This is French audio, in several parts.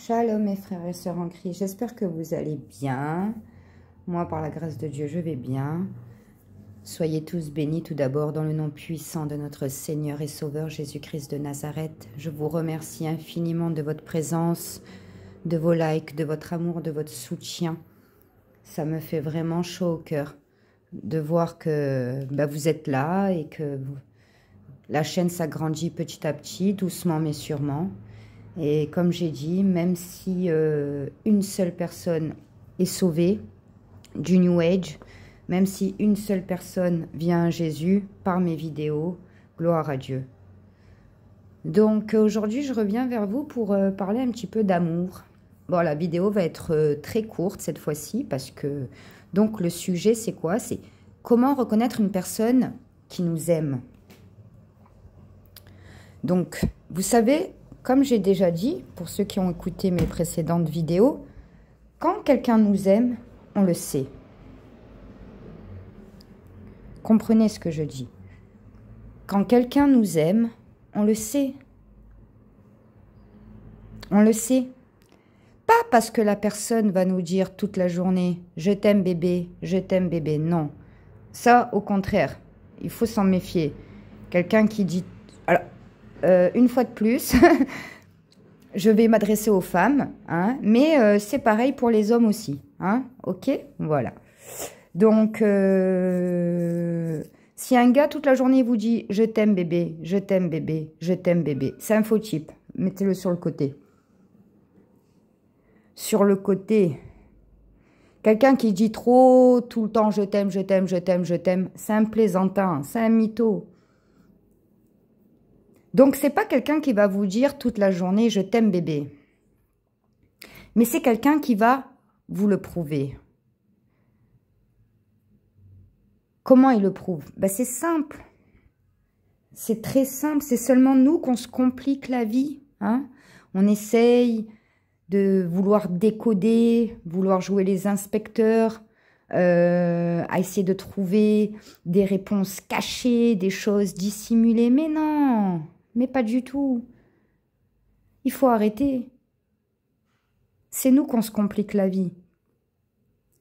Shalom mes frères et sœurs en Christ, j'espère que vous allez bien. Moi, par la grâce de Dieu, je vais bien. Soyez tous bénis tout d'abord dans le nom puissant de notre Seigneur et Sauveur Jésus-Christ de Nazareth. Je vous remercie infiniment de votre présence, de vos likes, de votre amour, de votre soutien. Ça me fait vraiment chaud au cœur de voir que vous êtes là et que la chaîne s'agrandit petit à petit, doucement mais sûrement. Et comme j'ai dit, même si une seule personne est sauvée du New Age, même si une seule personne vient à Jésus par mes vidéos, gloire à Dieu. Donc aujourd'hui, je reviens vers vous pour parler un petit peu d'amour. Bon, la vidéo va être très courte cette fois-ci parce que donc le sujet c'est quoi? C'est comment reconnaître une personne qui nous aime. Donc, vous savez, comme j'ai déjà dit, pour ceux qui ont écouté mes précédentes vidéos, quand quelqu'un nous aime, on le sait. Comprenez ce que je dis. Quand quelqu'un nous aime, on le sait. On le sait. Pas parce que la personne va nous dire toute la journée « Je t'aime bébé, je t'aime bébé ». Non. Ça, au contraire, il faut s'en méfier. Quelqu'un qui dit... Alors, une fois de plus, je vais m'adresser aux femmes, hein, mais c'est pareil pour les hommes aussi. Hein, ok, voilà. Donc, si un gars toute la journée vous dit « Je t'aime bébé, je t'aime bébé, je t'aime bébé », c'est un faux type. Mettez-le sur le côté. Sur le côté. Quelqu'un qui dit trop tout le temps « Je t'aime, je t'aime, je t'aime, je t'aime », c'est un plaisantin, c'est un mytho. Donc, c'est pas quelqu'un qui va vous dire toute la journée « Je t'aime bébé ». Mais c'est quelqu'un qui va vous le prouver. Comment il le prouve? C'est simple. C'est très simple. C'est seulement nous qu'on se complique la vie. Hein? On essaye de vouloir décoder, vouloir jouer les inspecteurs, à essayer de trouver des réponses cachées, des choses dissimulées. Mais non! Mais pas du tout. Il faut arrêter. C'est nous qu'on se complique la vie.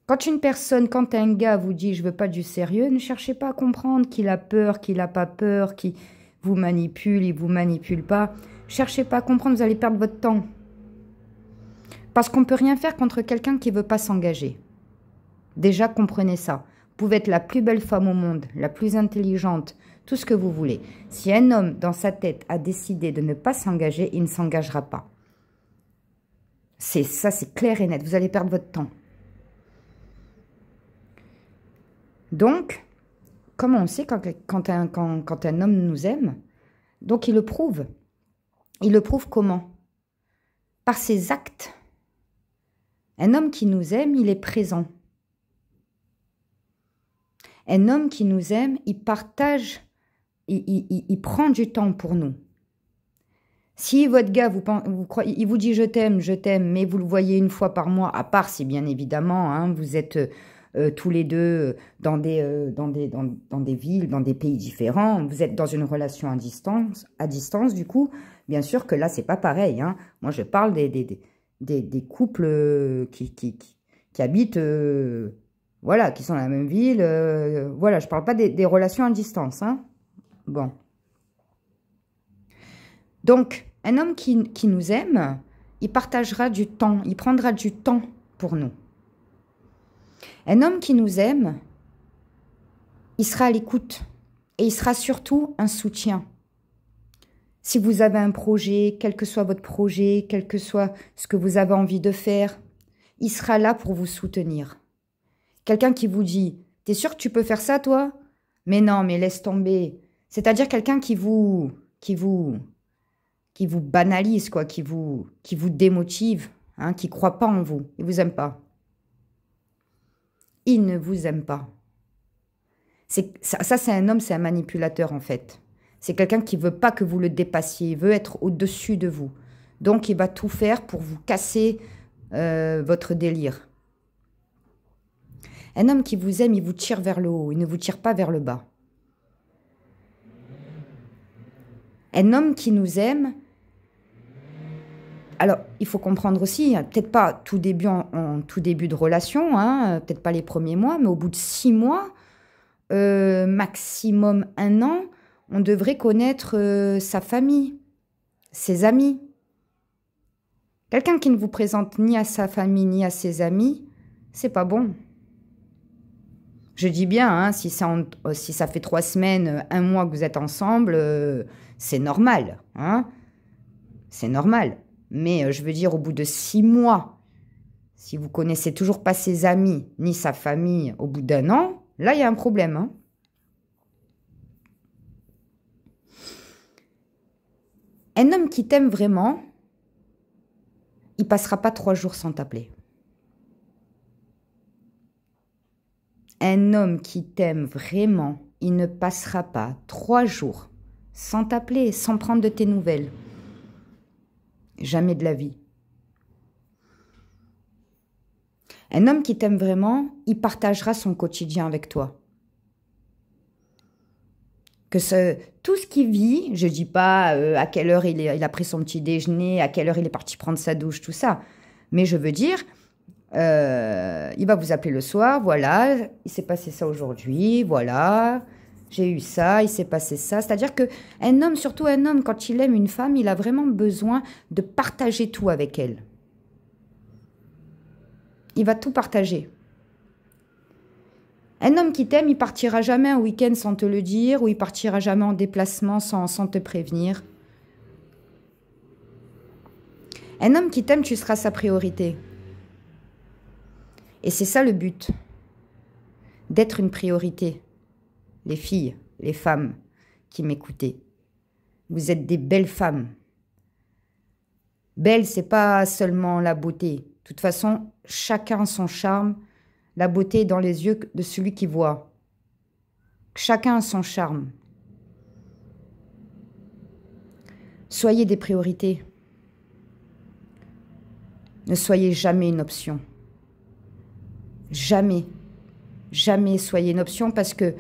Quand une personne, quand un gars vous dit « je veux pas du sérieux », ne cherchez pas à comprendre qu'il a peur, qu'il n'a pas peur, qu'il vous manipule, il vous manipule pas. Cherchez pas à comprendre, vous allez perdre votre temps. Parce qu'on ne peut rien faire contre quelqu'un qui ne veut pas s'engager. Déjà, comprenez ça. Vous pouvez être la plus belle femme au monde, la plus intelligente, tout ce que vous voulez. Si un homme, dans sa tête, a décidé de ne pas s'engager, il ne s'engagera pas. Ça, c'est clair et net. Vous allez perdre votre temps. Donc, comment on sait quand un homme nous aime? Donc, il le prouve. Il le prouve comment? Par ses actes. Un homme qui nous aime, il est présent. Un homme qui nous aime, il partage, il prend du temps pour nous. Si votre gars, il vous dit « je t'aime », mais vous le voyez une fois par mois, à part si bien évidemment, hein, vous êtes tous les deux dans des villes, dans des pays différents, vous êtes dans une relation à distance du coup, bien sûr que là, c'est pas pareil. Hein. Moi, je parle des couples qui habitent... voilà, qui sont dans la même ville. Voilà, je ne parle pas des relations à distance. Hein. Bon. Donc, un homme qui nous aime, il partagera du temps, il prendra du temps pour nous. Un homme qui nous aime, il sera à l'écoute et il sera surtout un soutien. Si vous avez un projet, quel que soit votre projet, quel que soit ce que vous avez envie de faire, il sera là pour vous soutenir. Quelqu'un qui vous dit « T'es sûr que tu peux faire ça, toi ?»« Mais non, mais laisse tomber. » C'est-à-dire quelqu'un qui vous banalise, quoi, qui vous démotive, hein, qui ne croit pas en vous. Il ne vous aime pas. Il ne vous aime pas. Ça, c'est un homme, c'est un manipulateur, en fait. C'est quelqu'un qui ne veut pas que vous le dépassiez. Il veut être au-dessus de vous. Donc, il va tout faire pour vous casser votre délire. Un homme qui vous aime, il vous tire vers le haut, il ne vous tire pas vers le bas. Un homme qui nous aime, Alors, il faut comprendre aussi, peut-être pas tout début en tout début de relation, hein, peut-être pas les premiers mois, mais au bout de 6 mois, maximum 1 an, on devrait connaître sa famille, ses amis. Quelqu'un qui ne vous présente ni à sa famille ni à ses amis, c'est pas bon. Je dis bien, hein, si ça fait 3 semaines, 1 mois que vous êtes ensemble, c'est normal. Hein, c'est normal. Mais je veux dire, au bout de 6 mois, si vous connaissez toujours pas ses amis ni sa famille au bout d'1 an, là, il y a un problème. Hein. Un homme qui t'aime vraiment, il passera pas 3 jours sans t'appeler. Un homme qui t'aime vraiment, il ne passera pas 3 jours sans t'appeler, sans prendre de tes nouvelles. Jamais de la vie. Un homme qui t'aime vraiment, il partagera son quotidien avec toi. Tout ce qu'il vit, je ne dis pas à quelle heure il a pris son petit déjeuner, à quelle heure il est parti prendre sa douche, tout ça. Mais je veux dire, il va vous appeler le soir, voilà, il s'est passé ça aujourd'hui, voilà, j'ai eu ça, il s'est passé ça. C'est-à-dire qu'un homme, surtout un homme, quand il aime une femme, il a vraiment besoin de partager tout avec elle. Il va tout partager. Un homme qui t'aime, il partira jamais un week-end sans te le dire, ou il partira jamais en déplacement sans te prévenir. Un homme qui t'aime, tu seras sa priorité. Et c'est ça le but, d'être une priorité. Les filles, les femmes qui m'écoutez, vous êtes des belles femmes. Belle, c'est pas seulement la beauté. De toute façon, chacun son charme. La beauté est dans les yeux de celui qui voit. Chacun a son charme. Soyez des priorités. Ne soyez jamais une option. Jamais. Jamais soyez une option parce que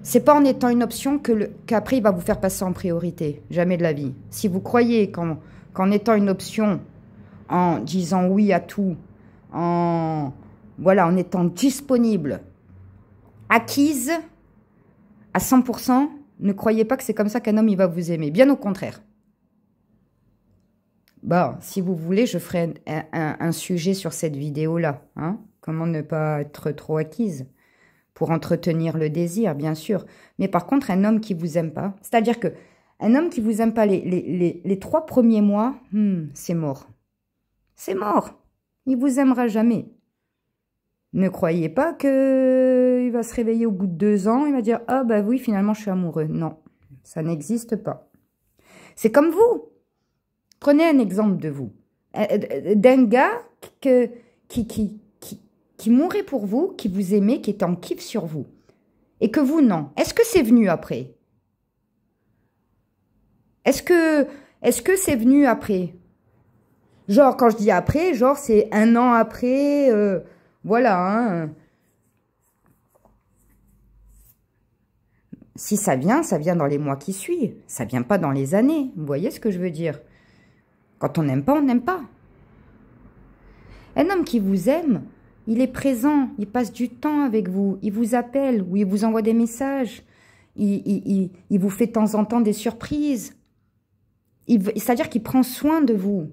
c'est pas en étant une option qu'après il va vous faire passer en priorité. Jamais de la vie. Si vous croyez qu'en étant une option, en disant oui à tout, en étant disponible, acquise à 100%, ne croyez pas que c'est comme ça qu'un homme il va vous aimer. Bien au contraire. Bon, si vous voulez, je ferai un sujet sur cette vidéo-là. Hein, comment ne pas être trop acquise pour entretenir le désir, bien sûr. Mais par contre, un homme qui vous aime pas, c'est-à-dire que un homme qui vous aime pas les 3 premiers mois, c'est mort. C'est mort. Il vous aimera jamais. Ne croyez pas qu'il va se réveiller au bout de 2 ans, il va dire « Ah bah oui, finalement, je suis amoureux. » Non, ça n'existe pas. C'est comme vous. Prenez un exemple de vous. D'un gars qui mourait pour vous, qui vous aimait, qui était en kiff sur vous. Et que vous, non. Est-ce que c'est venu après? Est-ce que c'est venu après? Genre, quand je dis après, genre, c'est 1 an après, voilà, hein. Si ça vient dans les mois qui suivent. Ça vient pas dans les années. Vous voyez ce que je veux dire? Quand on n'aime pas, on n'aime pas. Un homme qui vous aime, il est présent, il passe du temps avec vous, il vous appelle ou il vous envoie des messages, il vous fait de temps en temps des surprises. C'est-à-dire qu'il prend soin de vous.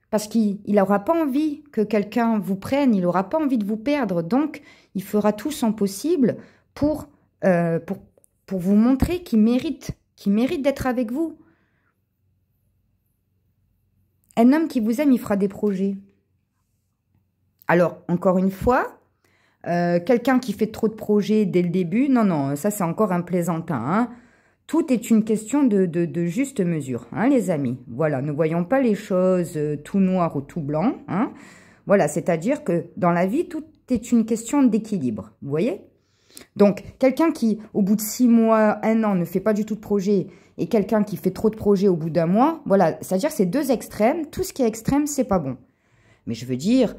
Parce qu'il n'aura pas envie que quelqu'un vous prenne, il n'aura pas envie de vous perdre. Donc, il fera tout son possible pour vous montrer qu'il mérite d'être avec vous. Un homme qui vous aime, il fera des projets. Alors, encore une fois, quelqu'un qui fait trop de projets dès le début, non, ça c'est encore un plaisantin. Hein. Tout est une question de juste mesure, hein, les amis. Voilà, ne voyons pas les choses tout noir ou tout blanc. Hein. Voilà, c'est-à-dire que dans la vie, tout est une question d'équilibre. Vous voyez? Donc, quelqu'un qui, au bout de 6 mois, 1 an, ne fait pas du tout de projet, et quelqu'un qui fait trop de projets au bout d'1 mois, voilà, c'est-à-dire c'est 2 extrêmes. Tout ce qui est extrême, c'est pas bon. Mais je veux dire,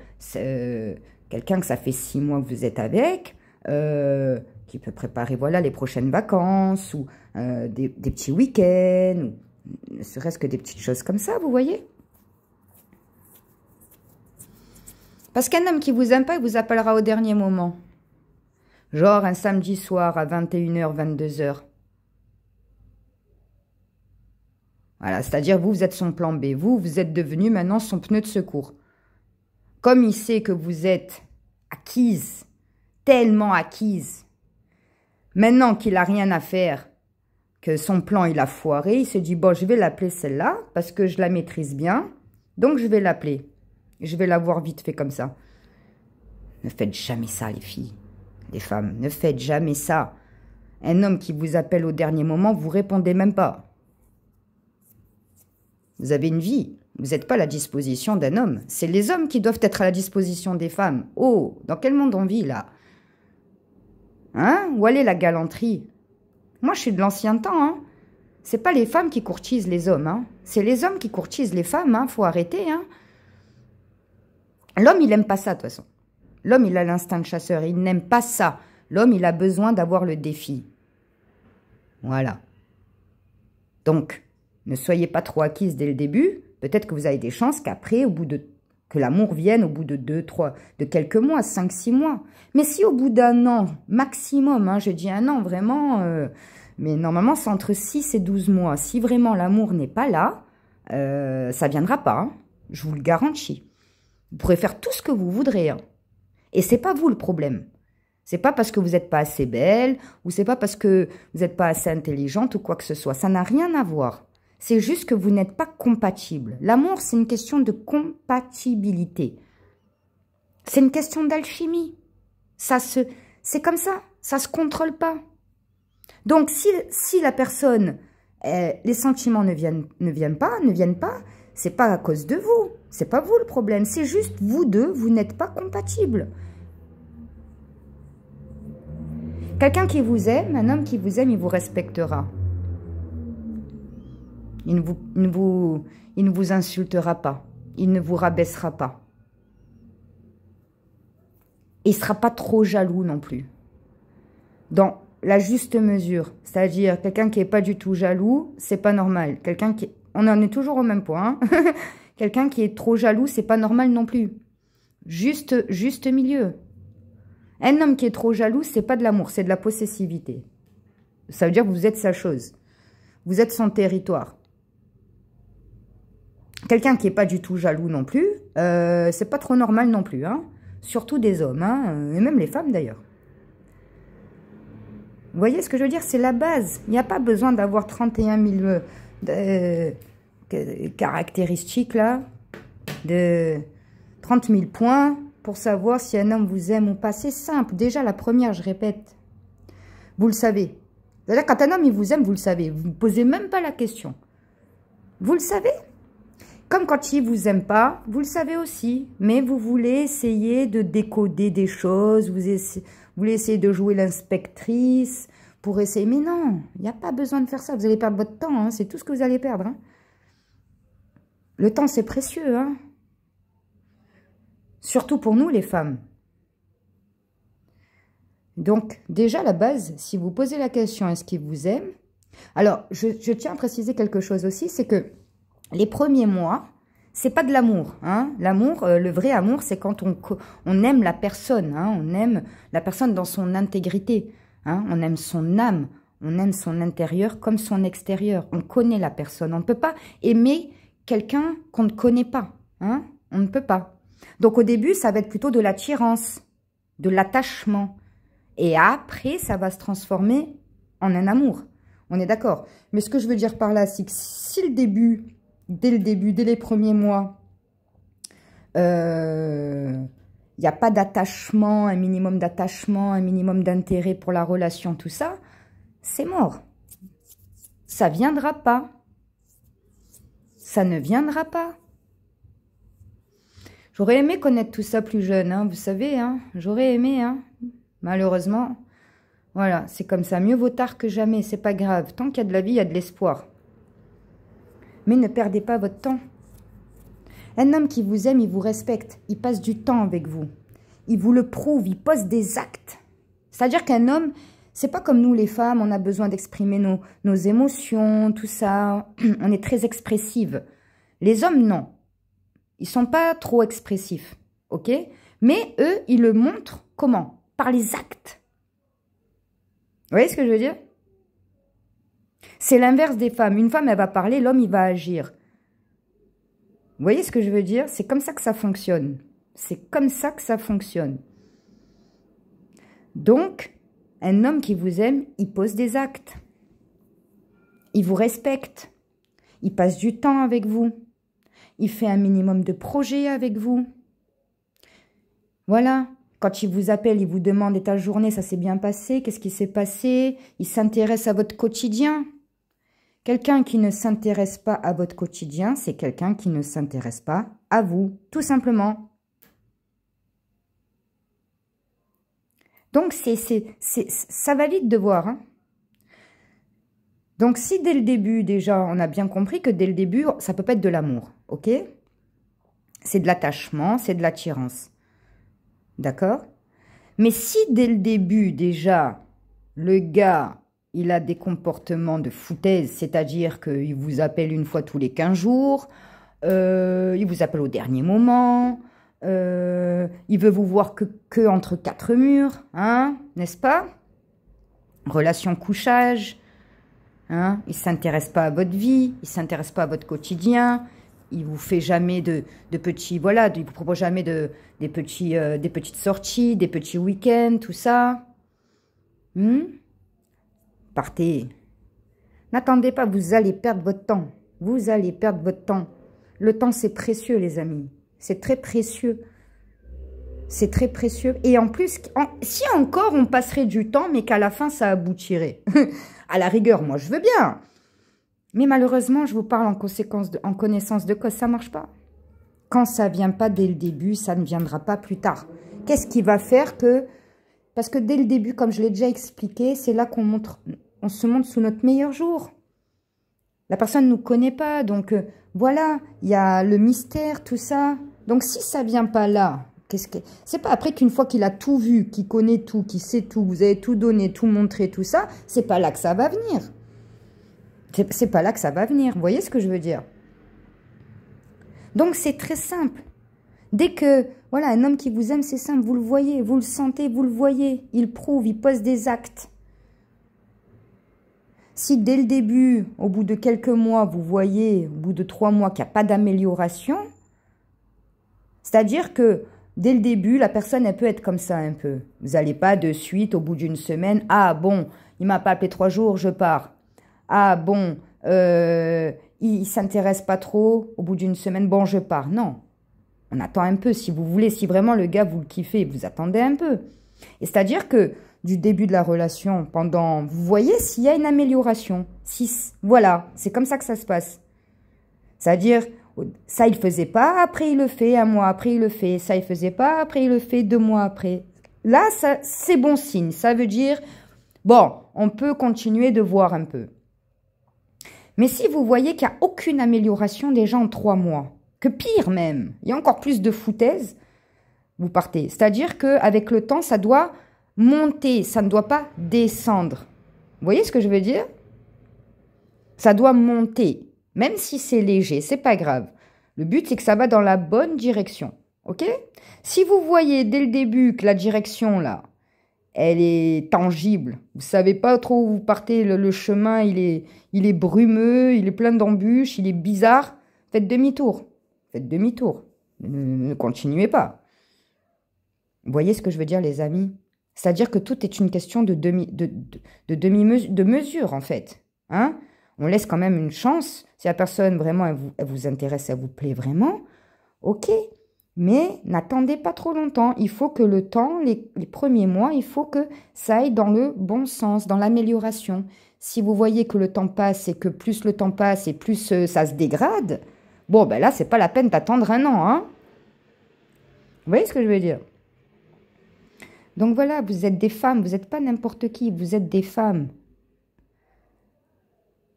quelqu'un que ça fait 6 mois que vous êtes avec, qui peut préparer, voilà, les prochaines vacances, ou des petits week-ends, ou ne serait-ce que des petites choses comme ça, vous voyez? Parce qu'un homme qui vous aime pas, il vous appellera au dernier moment. Genre un samedi soir à 21h, 22h. Voilà, c'est-à-dire vous êtes son plan B. Vous êtes devenu maintenant son pneu de secours. Comme il sait que vous êtes acquise, tellement acquise, maintenant qu'il n'a rien à faire, que son plan il a foiré, il se dit, bon, je vais l'appeler celle-là, parce que je la maîtrise bien, donc je vais l'appeler. Je vais la voir vite fait comme ça. Ne faites jamais ça, les filles, les femmes, ne faites jamais ça. Un homme qui vous appelle au dernier moment, vous répondez même pas. Vous avez une vie. Vous n'êtes pas à la disposition d'un homme. C'est les hommes qui doivent être à la disposition des femmes. Oh, dans quel monde on vit, là? Hein? Où est la galanterie? Moi, je suis de l'ancien temps, hein. C'est pas les femmes qui courtisent les hommes, hein. C'est les hommes qui courtisent les femmes, hein. Faut arrêter, hein. L'homme, il n'aime pas ça, de toute façon. L'homme, il a l'instinct de chasseur. Il n'aime pas ça. L'homme, il a besoin d'avoir le défi. Voilà. Donc, ne soyez pas trop acquise dès le début. Peut-être que vous avez des chances qu'après, que l'amour vienne au bout de 2, 3, de quelques mois, 5, 6 mois. Mais si au bout d'un an, maximum, hein, je dis un an vraiment, mais normalement c'est entre 6 et 12 mois. Si vraiment l'amour n'est pas là, ça ne viendra pas, hein, je vous le garantis. Vous pourrez faire tout ce que vous voudrez. Hein. Et c'est pas vous le problème. C'est pas parce que vous n'êtes pas assez belle, ou c'est pas parce que vous n'êtes pas assez intelligente ou quoi que ce soit. Ça n'a rien à voir. C'est juste que vous n'êtes pas compatible. L'amour, c'est une question de compatibilité. C'est une question d'alchimie. C'est comme ça. Ça ne se contrôle pas. Donc, si la personne, les sentiments ne viennent pas, c'est pas à cause de vous. C'est pas vous le problème. C'est juste vous deux, vous n'êtes pas compatibles. Quelqu'un qui vous aime, un homme qui vous aime, il vous respectera. Il ne vous insultera pas. Il ne vous rabaissera pas. Et il ne sera pas trop jaloux non plus. Dans la juste mesure. C'est-à-dire, quelqu'un qui n'est pas du tout jaloux, c'est pas normal. On en est toujours au même point. Hein. Quelqu'un qui est trop jaloux, c'est pas normal non plus. Juste milieu. Un homme qui est trop jaloux, c'est pas de l'amour, c'est de la possessivité. Ça veut dire que vous êtes sa chose. Vous êtes son territoire. Quelqu'un qui n'est pas du tout jaloux non plus, c'est pas trop normal non plus. Hein. Surtout des hommes, hein, et même les femmes d'ailleurs. Vous voyez ce que je veux dire? C'est la base. Il n'y a pas besoin d'avoir 31 000 caractéristiques là, de 30 000 points pour savoir si un homme vous aime ou pas. C'est simple. Déjà, la première, je répète, vous le savez. C'est-à-dire, quand un homme il vous aime, vous le savez. Vous ne posez même pas la question. Vous le savez. Comme quand il ne vous aime pas, vous le savez aussi. Mais vous voulez essayer de décoder des choses. Vous voulez essayer de jouer l'inspectrice pour essayer. Mais non, il n'y a pas besoin de faire ça. Vous allez perdre votre temps. Hein, c'est tout ce que vous allez perdre. Hein. Le temps, c'est précieux. Hein. Surtout pour nous, les femmes. Donc, déjà, la base, si vous posez la question, est-ce qu'il vous aime? Alors, je tiens à préciser quelque chose aussi, c'est que les premiers mois, c'est pas de l'amour. Hein. L'amour, le vrai amour, c'est quand on aime la personne. Hein. On aime la personne dans son intégrité. Hein. On aime son âme. On aime son intérieur comme son extérieur. On connaît la personne. On ne peut pas aimer quelqu'un qu'on ne connaît pas. Hein. On ne peut pas. Donc, au début, ça va être plutôt de l'attirance, de l'attachement. Et après, ça va se transformer en un amour. On est d'accord. Mais ce que je veux dire par là, c'est que si dès les premiers mois, il n'y a pas d'attachement, un minimum d'attachement, un minimum d'intérêt pour la relation, tout ça, c'est mort. Ça ne viendra pas. Ça ne viendra pas. J'aurais aimé connaître tout ça plus jeune, hein, vous savez, hein, j'aurais aimé, hein. Malheureusement, voilà, c'est comme ça. Mieux vaut tard que jamais, c'est pas grave. Tant qu'il y a de la vie, il y a de l'espoir. Mais ne perdez pas votre temps. Un homme qui vous aime, il vous respecte. Il passe du temps avec vous. Il vous le prouve, il pose des actes. C'est-à-dire qu'un homme, c'est pas comme nous les femmes, on a besoin d'exprimer nos émotions, tout ça. On est très expressive. Les hommes, non. Ils sont pas trop expressifs. ok? Mais eux, ils le montrent comment? Par les actes. Vous voyez ce que je veux dire? C'est l'inverse des femmes. Une femme, elle va parler, l'homme, il va agir. Vous voyez ce que je veux dire? C'est comme ça que ça fonctionne. C'est comme ça que ça fonctionne. Donc, un homme qui vous aime, il pose des actes. Il vous respecte. Il passe du temps avec vous. Il fait un minimum de projets avec vous. Voilà. Quand il vous appelle, il vous demande « Et ta journée, ça s'est bien passé? Qu'est-ce qui s'est passé ?» Il s'intéresse à votre quotidien. Quelqu'un qui ne s'intéresse pas à votre quotidien, c'est quelqu'un qui ne s'intéresse pas à vous, tout simplement. Donc, ça va vite de voir. Hein. Donc, si dès le début, déjà, on a bien compris que dès le début, ça ne peut pas être de l'amour, ok? C'est de l'attachement, c'est de l'attirance. D'accord? Mais si dès le début, déjà, le gars, il a des comportements de foutaise, c'est-à-dire qu'il vous appelle une fois tous les 15 jours, il vous appelle au dernier moment, il veut vous voir que entre quatre murs, hein, n'est-ce pas? Relation couchage, hein, il ne s'intéresse pas à votre vie, il ne s'intéresse pas à votre quotidien, il vous fait jamais de petits, voilà, il vous propose jamais des petites sorties, des petits week-ends, tout ça. Partez. N'attendez pas, vous allez perdre votre temps. Vous allez perdre votre temps. Le temps, c'est précieux, les amis. C'est très précieux. C'est très précieux. Et en plus, si encore on passerait du temps, mais qu'à la fin, ça aboutirait. À la rigueur, moi, je veux bien. Mais malheureusement, je vous parle en connaissance de cause, ça ne marche pas. Quand ça ne vient pas dès le début, ça ne viendra pas plus tard. Qu'est-ce qui va faire que... Parce que dès le début, comme je l'ai déjà expliqué, c'est là qu'on se montre sous notre meilleur jour. La personne ne nous connaît pas, donc voilà, il y a le mystère, tout ça. Donc si ça ne vient pas là, c'est pas après qu'une fois qu'il a tout vu, qu'il connaît tout, qu'il sait tout, vous avez tout donné, tout montré, tout ça, c'est pas là que ça va venir. C'est pas là que ça va venir. Vous voyez ce que je veux dire? Donc c'est très simple. Dès que, voilà, un homme qui vous aime, c'est simple, vous le voyez, vous le sentez, vous le voyez. Il prouve, il pose des actes. Si dès le début, au bout de quelques mois, vous voyez, au bout de 3 mois, qu'il n'y a pas d'amélioration, c'est-à-dire que dès le début, la personne, elle peut être comme ça un peu. Vous n'allez pas de suite, au bout d'une semaine, ah bon, il m'a pas appelé 3 jours, je pars. Ah bon, il s'intéresse pas trop, au bout d'une semaine, bon, je pars. Non. On attend un peu, si vous voulez, si vraiment le gars, vous le kiffez, vous attendez un peu. Et c'est-à-dire que du début de la relation, vous voyez s'il y a une amélioration. Voilà, c'est comme ça que ça se passe. C'est-à-dire, ça, il ne faisait pas, après il le fait, 1 mois après il le fait. Ça, il ne faisait pas, après il le fait, 2 mois après. Là, c'est bon signe. Ça veut dire, bon, on peut continuer de voir un peu. Mais si vous voyez qu'il n'y a aucune amélioration déjà en 3 mois, que pire même, il y a encore plus de foutaise, vous partez. C'est-à-dire qu'avec le temps, ça doit monter, ça ne doit pas descendre. Vous voyez ce que je veux dire? Ça doit monter, même si c'est léger, c'est pas grave. Le but, c'est que ça va dans la bonne direction, ok? Si vous voyez dès le début que la direction, là, elle est tangible, vous savez pas trop où vous partez, le chemin, il est brumeux, il est plein d'embûches, il est bizarre, faites demi-tour. Faites demi-tour. Ne continuez pas. Vous voyez ce que je veux dire, les amis? C'est-à-dire que tout est une question de mesure, en fait. Hein? On laisse quand même une chance. Si la personne, vraiment, elle vous intéresse, elle vous plaît vraiment, ok. Mais n'attendez pas trop longtemps. Il faut que le temps, les premiers mois, il faut que ça aille dans le bon sens, dans l'amélioration. Si vous voyez que le temps passe et que plus le temps passe et plus ça se dégrade... Bon, ben là, c'est pas la peine d'attendre 1 an, hein. Vous voyez ce que je veux dire? Donc voilà, vous êtes des femmes, vous n'êtes pas n'importe qui, vous êtes des femmes.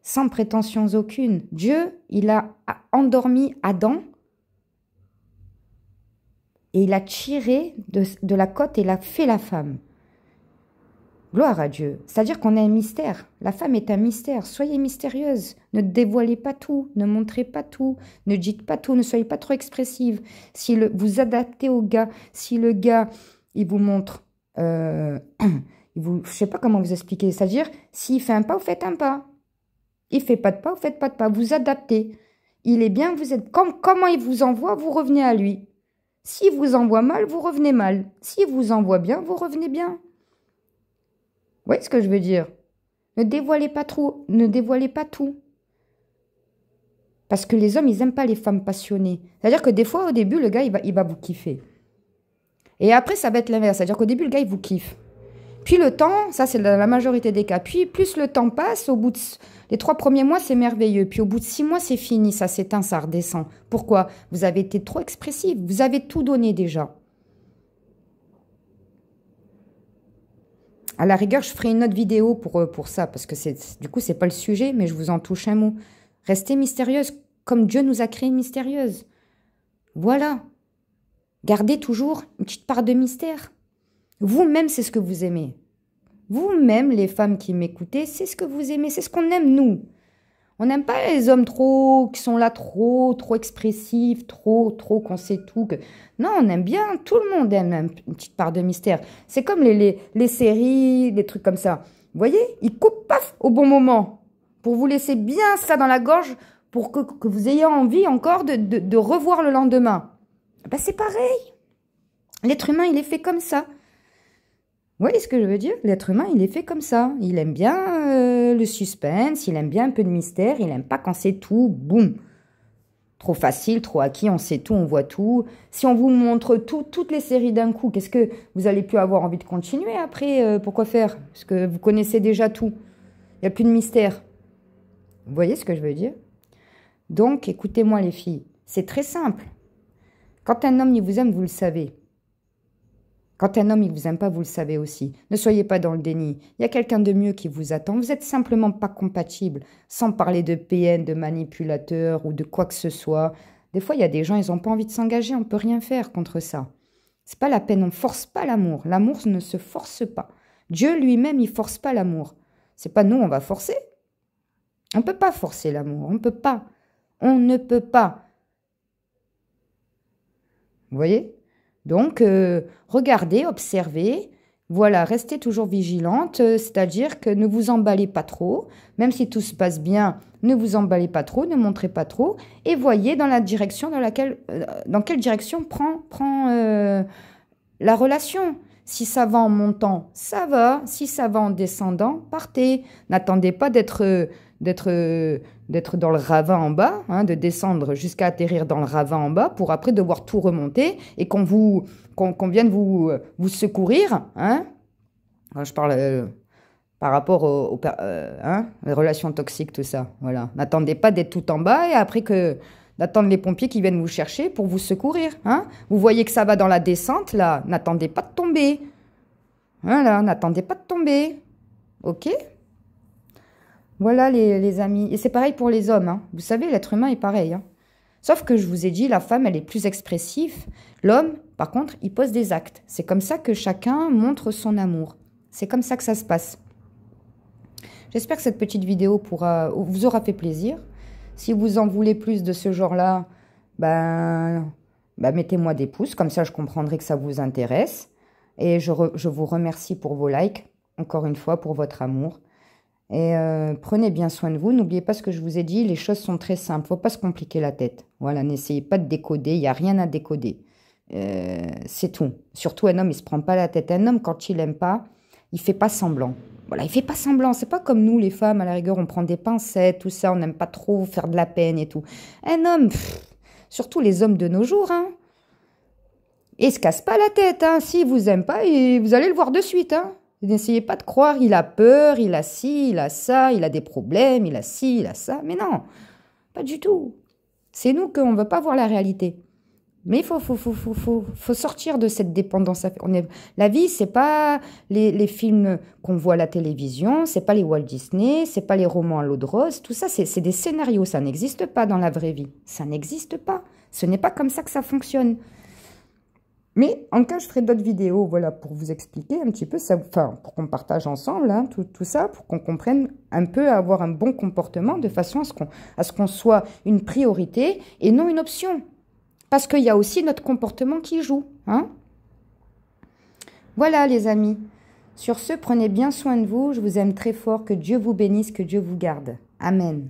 Sans prétentions aucune. Dieu, il a endormi Adam et il a tiré de la côte et il a fait la femme. Gloire à Dieu. C'est-à-dire qu'on a un mystère. La femme est un mystère. Soyez mystérieuse. Ne dévoilez pas tout. Ne montrez pas tout. Ne dites pas tout. Ne soyez pas trop expressive. Si vous adaptez au gars, si le gars, il vous montre... je ne sais pas comment vous expliquer. C'est-à-dire, s'il fait un pas, vous faites un pas. Il ne fait pas de pas, vous faites pas de pas. Vous adaptez. Il est bien, vous êtes... Comment il vous envoie, vous revenez à lui. S'il vous envoie mal, vous revenez mal. S'il vous envoie bien, vous revenez bien. Vous voyez ce que je veux dire? Ne dévoilez pas trop, ne dévoilez pas tout. Parce que les hommes, ils n'aiment pas les femmes passionnées. C'est-à-dire que des fois, au début, le gars, il va vous kiffer. Et après, ça va être l'inverse. C'est-à-dire qu'au début, le gars, il vous kiffe. Puis le temps, ça c'est la majorité des cas. Puis plus le temps passe, au bout de les 3 premiers mois, c'est merveilleux. Puis au bout de 6 mois, c'est fini, ça s'éteint, ça redescend. Pourquoi? Vous avez été trop expressif, vous avez tout donné déjà. À la rigueur, je ferai une autre vidéo pour ça, parce que du coup, c'est pas le sujet, mais je vous en touche un mot. Restez mystérieuse, comme Dieu nous a créé mystérieuse. Voilà. Gardez toujours une petite part de mystère. Vous-même, c'est ce que vous aimez. Vous-même, les femmes qui m'écoutez, c'est ce que vous aimez, c'est ce qu'on aime, nous. On n'aime pas les hommes qui sont là trop expressifs, trop, qu'on sait tout. Non, on aime bien, tout le monde aime une petite part de mystère. C'est comme les séries, des trucs comme ça. Vous voyez, ils coupent, paf, au bon moment, pour vous laisser bien ça dans la gorge, pour que vous ayez envie encore de revoir le lendemain. Ben, c'est pareil. L'être humain, il est fait comme ça. Vous voyez ce que je veux dire? L'être humain, il est fait comme ça. Il aime bien le suspense, il aime bien un peu de mystère, il n'aime pas quand c'est tout, boum. Trop facile, trop acquis, on sait tout, on voit tout. Si on vous montre toutes les séries d'un coup, qu'est-ce que vous allez plus avoir envie de continuer après? Pourquoi faire? Parce que vous connaissez déjà tout. Il n'y a plus de mystère. Vous voyez ce que je veux dire? Donc, écoutez-moi les filles, c'est très simple. Quand un homme, il vous aime, vous le savez. Quand un homme, il ne vous aime pas, vous le savez aussi. Ne soyez pas dans le déni. Il y a quelqu'un de mieux qui vous attend. Vous n'êtes simplement pas compatible. Sans parler de PN, de manipulateur ou de quoi que ce soit. Des fois, il y a des gens, ils n'ont pas envie de s'engager. On ne peut rien faire contre ça. C'est pas la peine. On ne force pas l'amour. L'amour ne se force pas. Dieu lui-même, il ne force pas l'amour. C'est pas nous, on va forcer. On ne peut pas forcer l'amour. On ne peut pas. On ne peut pas. Vous voyez ? Donc, regardez, observez, voilà, restez toujours vigilante, c'est-à-dire que ne vous emballez pas trop, même si tout se passe bien, ne vous emballez pas trop, ne montrez pas trop, et voyez dans la direction dans quelle direction prend la relation. Si ça va en montant, ça va. Si ça va en descendant, partez. N'attendez pas d'être dans le ravin en bas, hein, de descendre jusqu'à atterrir dans le ravin en bas pour après devoir tout remonter et qu'on vienne vous secourir. Hein. Je parle par rapport les relations toxiques, tout ça. Voilà. N'attendez pas d'être tout en bas et après d'attendre les pompiers qui viennent vous chercher pour vous secourir. Hein. Vous voyez que ça va dans la descente, là, n'attendez pas de tomber. Voilà, n'attendez pas de tomber. Ok ? Voilà les amis. Et c'est pareil pour les hommes. Hein. Vous savez, l'être humain est pareil. Hein. Sauf que je vous ai dit, la femme, elle est plus expressive. L'homme, par contre, il pose des actes. C'est comme ça que chacun montre son amour. C'est comme ça que ça se passe. J'espère que cette petite vidéo vous aura fait plaisir. Si vous en voulez plus de ce genre-là, mettez-moi des pouces. Comme ça, je comprendrai que ça vous intéresse. Et je vous remercie pour vos likes. Encore une fois, pour votre amour. Et prenez bien soin de vous. N'oubliez pas ce que je vous ai dit. Les choses sont très simples. Il ne faut pas se compliquer la tête. Voilà, n'essayez pas de décoder. Il n'y a rien à décoder. C'est tout. Surtout un homme, il ne se prend pas la tête. Un homme, quand il n'aime pas, il ne fait pas semblant. Voilà, il ne fait pas semblant. C'est pas comme nous, les femmes, à la rigueur, on prend des pincettes, tout ça. On n'aime pas trop faire de la peine et tout. Un homme, surtout les hommes de nos jours, hein, il ne se casse pas la tête. Hein. S'il ne vous aime pas, vous allez le voir de suite. Hein. N'essayez pas de croire, il a peur, il a ci, il a ça, il a des problèmes, il a ci, il a ça. Mais non, pas du tout. C'est nous qu'on ne veut pas voir la réalité. Mais il faut sortir de cette dépendance. La vie, c'est pas les films qu'on voit à la télévision, c'est pas les Walt Disney, c'est pas les romans à l'eau de rose. Tout ça, c'est des scénarios. Ça n'existe pas dans la vraie vie. Ça n'existe pas. Ce n'est pas comme ça que ça fonctionne. Mais en cas, je ferai d'autres vidéos, voilà, pour vous expliquer un petit peu, ça, enfin, pour qu'on partage ensemble, hein, tout ça, pour qu'on comprenne un peu à avoir un bon comportement, de façon à ce qu'on soit une priorité et non une option. Parce qu'il y a aussi notre comportement qui joue, hein. Voilà, les amis. Sur ce, prenez bien soin de vous. Je vous aime très fort. Que Dieu vous bénisse, que Dieu vous garde. Amen.